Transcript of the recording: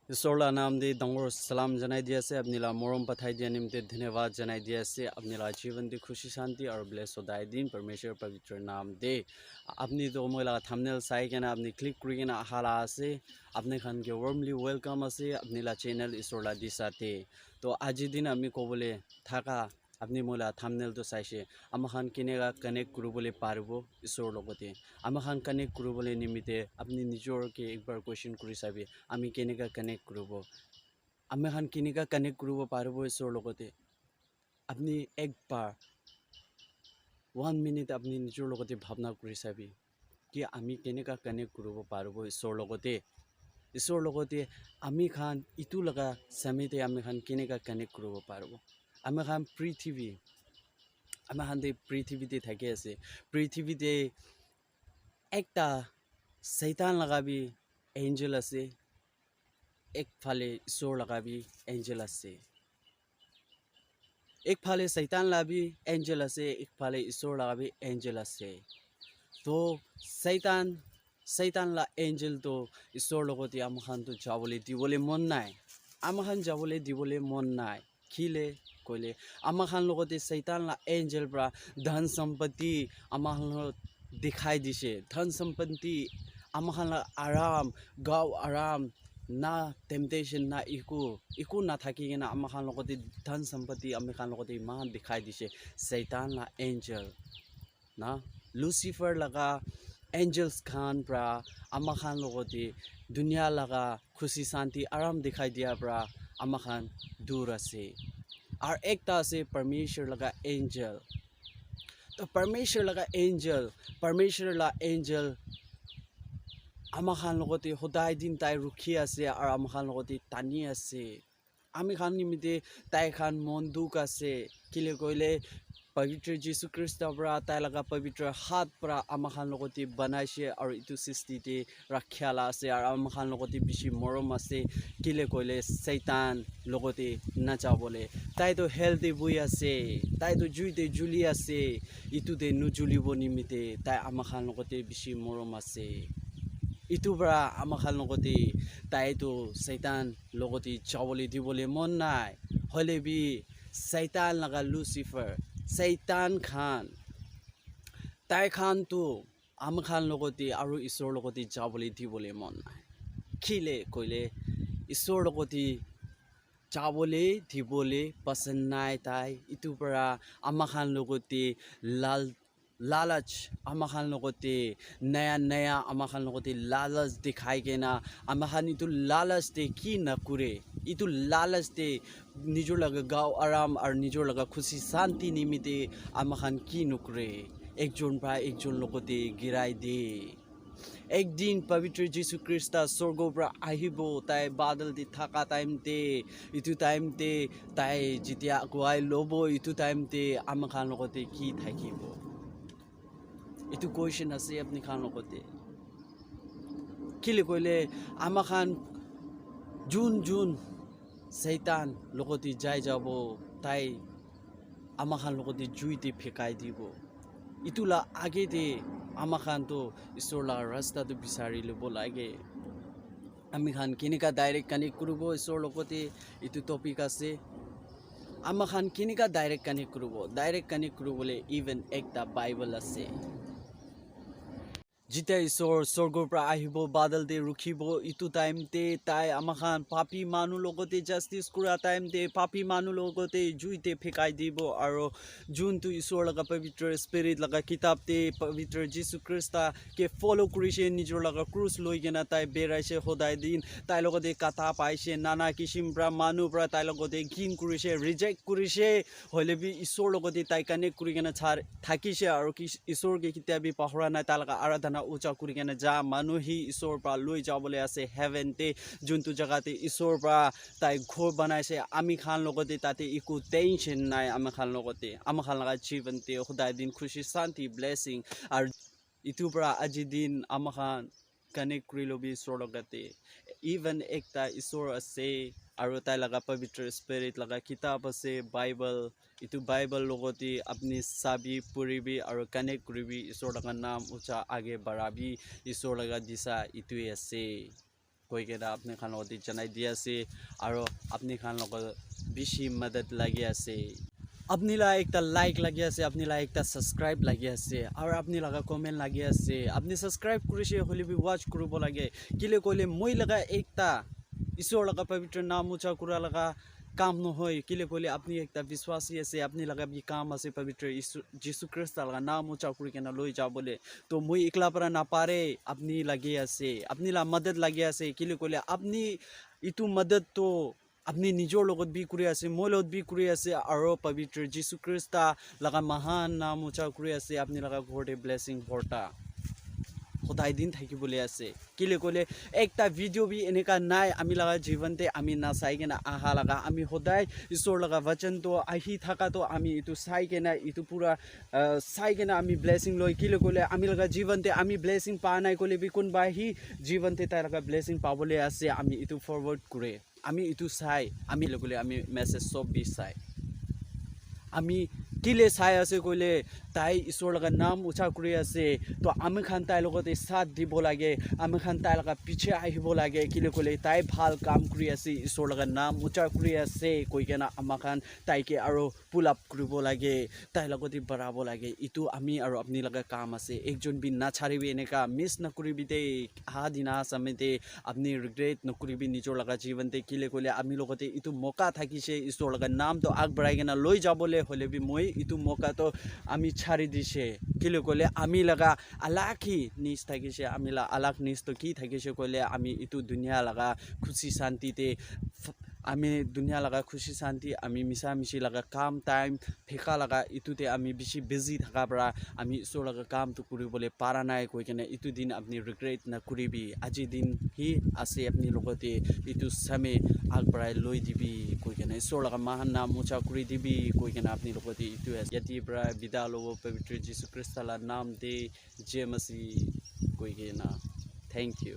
Isorla naam de dangor salam janai diya se apni la morom pathai diya nimte dhanyavad janai diya se apni la जीवन di khushi shanti aur bless hodai din parmeshwar pavitra naam de apni to moila thumbnail sai kena apni click kuri kena hala ase apni khan ke warmly welcome ase apni la channel isorla disate to aji din ami ko bole thaka apni moila thumbnail to saise amakhan kinega connect kurubole parbo isor logote amakhan connect kurubole nimite apni nijor ke ekbar question kuri sabi ami kinega connect kurubo amakhan kinega connect kurubo parbo isor logote apni ekbar 1 minute apni nijor logote bhabna kuri sabi ki ami kinega connect kurubo parbo isor logote ami khan itu laga samite ami khan kinega connect kurubo parbo ami khan prithvi amakhan de prithvi te thake ase prithvi te ekta satan laga bi angel ase ek phale isor laga bi angel ase ek phale satan la bi angel ase ek phale isor laga bi angel ase to satan la angel to isor logoti amakhan to jabole dibole mon nai amakhan jabole dibole mon nai khile koile amakhan logote satan la angel bra dhan sampati amakhan dikhai dise dhan sampati amakhan la aram gaw aram na temptation na iku na thaki na amakhan logote dhan sampati amakhan logote man dikhai dise satan la angel na lucifer laga angels khan pra amakhan logote dunya laga khushi shanti aram dikhai dia pra amakhan dur ase ar ekta ase parmeshwar laga angel to parmeshwar laga parmeshwar la angel amakhan logote hodai din tai rukhi ase ar amakhan logote tani ase ami khan nimite tai khan monduk ase kile koile pavitra jesu krista bra tai laga pavitra hat pra amakhan logote banaise ar itu sisti te rakhyala ase ar amakhan logote bishi morom ase kile koile satan logote nacha bole tai to hell te bui ase tai to jui te juli ase itu te nu julibo nimite tai amakhan logote bishi morom ase itu bra amakhan logote tai to satan logote chawole dibole mon nai hole bi satan laga lucifer satan khan tai khan tu amakhan logote aru isor logote jabole dibole mon nai khile koile isor logote jabole dibole pasan nai tai itu bra amakhan logote lalach amakhan logote naya amakhan logote lalach dikhai kena amakhan itu lalach te ki na kure itu lalach te nijor laga gaw aram ar nijor laga khushi shanti nimite amakhan ki nukre ekjon pra ekjon logote girai de একদিন পবিত্র যীশু খ্রিস্টা স্বর্গ পৰা আহিব তাই বাদল দি থাকা time তে ইটো টাইম তে তাই যেতিয়া গুৱাই ল'ব ইটো টাইম তে আমাখান লগতে কি থাকিব ইটো কোৱেশ্চন আছে আপনি খান লগতে কিলে কইলে আমাখান জুন শয়তান লগতে যাই যাব তাই আমাখান লগতে জুইতে ফেকাই দিব ইতুলা আগে দে amakhan to isorla rasta to bisari lobo lage ami khan kinika direct connect kurubo isor logote itu topic ase amakhan kinika direct connect kurubole even ekta bible ase jita isor sorgor pra ahibo badal de rukhibo itu time te tai amakhan papi manu logote justice kura time te papi manu logote juite fekai dibo aro jun tu isor laga pavitra spirit laga kitab te pavitra jesu krista ke follow kurise nijor laga cross loi gena tai beraise hodai din tai logote kata paise nana kishim pra manu pra tai logote gin kurise reject kurise hoile bi isor logote tai connect kuri gena char thakise aro ki isor ke kitabi pahora na tai laga aradhana ucha kuri gena ja manu hi isor pra loi jabole ase heaven te juntu jaga te isor pra tai ghor banaise ami khan logote tate iku tension nai amakhan logote amakhan laga jivan te khudai din khushi shanti blessing ar itu pra aji din amakhan connect kuri lobi isor logate even ekta isor ase aru tai laga pavitra spirit laga kitab ase bible itu bible logote apni sabi puribi aru connect kuribi isor laga naam ucha age barabi isor laga disa itu ase কৈ কেনে আপুনি খান লগত জনাই দি আছে আৰু আপুনি খান লগত বেছি মদত লাগি আছে আপনি লা একটা লাইক লাগি আছে আপনি লা একটা সাবস্ক্রাইব লাগি আছে আৰু আপনি লাগা কমেন্ট লাগি আছে আপনি সাবস্ক্ৰাইব কৰিছে হলি বি ওয়াচ কৰিব লাগে কিলে কইলে মই লাগা একটা ঈশ্বৰ লাগা পবিত্ৰ নাম উচ্চাৰ কৰা লাগা কাম নহয় কিলে কইলে আপনি একটা বিশ্বাসী আছে আপনি লাগা বি কাম আছে পবিত্ৰ যীশু খ্ৰীষ্ট লাগা নাম উচ্চাৰ কৰি কেনে লৈ যাবলে তো মই একলা পৰা না পারে আপনি লাগি আছে আপনি লা মদত লাগি আছে কিলে কইলে আপনি ইটো মদত তো আপনি নিজৰ লগত বি কৰি আছে মই লগত বি কৰি আছে আৰু পবিত্ৰ যীশু খ্ৰীষ্ট লাগা মহান নাম উচ্চাৰ কৰি আছে আপনি লাগা ঘৰতে ব্লেসিং ভৰ্তা সদায় দিন থাকিবলৈ আছে কিলে কইলে একটা ভিডিও বি এনেকা নাই আমি লাগা জীৱনতে আমি না চাই কেনে আহা লাগা আমি সদায় ঈশ্বৰ লাগা বচন তো আহি থাকা তো আমি ইটো চাই কেনে ইটো পুৰা চাই কেনে আমি ব্লেসিং লৈ কিলে কইলে আমি লাগা জীৱনতে আমি ব্লেসিং পা নাই কইলে বি কোনবা হি জীৱনতে তাই লাগা ব্লেসিং পাবলৈ আছে আমি ইটো ফৰৱাৰ্ড কৰে আমি ইটো চাই আমি লগলে আমি মেসেজ সব বি চাই আমি কিলে চাই আছে কইলে তাই ঈশ্বৰ লগা নাম উচ্চাৰ কৰি আছে তো আমি খান তাই লগতে সাথ দিব লাগে আমি খান তাই লগা পিছে আহিব লাগে কিলে কইলে তাই ভাল কাম কৰি আছে ঈশ্বৰ লগা নাম উচ্চাৰ কৰি আছে কৈ কেনা আমাৰ খান তাইকে আৰু পুল আপ কৰিব লাগে তাই লগতে বঢ়াব লাগে ইটো আমি আৰু আপনি লগা কাম আছে একজন বি না ছাড়িবি এনেকা মিস নকৰিবি দে আহা দিনা সমিতে আপনি ৰিগ্ৰেট নকৰিবি নিজৰ লগা জীৱনতে কিলে কইলে আমি লগতে ইটো মকা থাকিছে ঈশ্বৰ লগা নাম তো আগবঢ়াই কেনা লৈ যাবলে হলে বি মই ইটো মকা তো আমি ছাড়ি দিছে কিলে কইলে আমি লাগা আলাকি নিজ থাকিছে আমি লা আলাক নিজ তো কি থাকিছে কইলে আমি ইটো দুনিয়া লাগা খুশি শান্তিতে আমি দুনিয়া লাগা খুশি শান্তি আমি মিছা মিছি লাগা কাম টাইম ফেকা লাগা ইটোতে আমি বেছি বিজি থাকা পৰা আমি ঈশ্বৰ লাগা কাম তো কৰিবলৈ পাৰা নাই কৈ কেনে ইটো দিন আপনি ৰিগ্ৰেট নকৰিবি আজি দিন হি আছে আপনি লগতে ইটো সময় আগবঢ়াই লৈ দিবি কৈ কেনে ঈশ্বৰ লাগা মহান নাম উচ্চাৰ কৰি দিবি কৈ কেনে আপনি লগতে ইটো ইয়াতি পৰা বিদা ল'ব পবিত্ৰ যীশু খ্ৰীষ্টৰ নাম দে জয় মসিহ কৈ কেনে thank you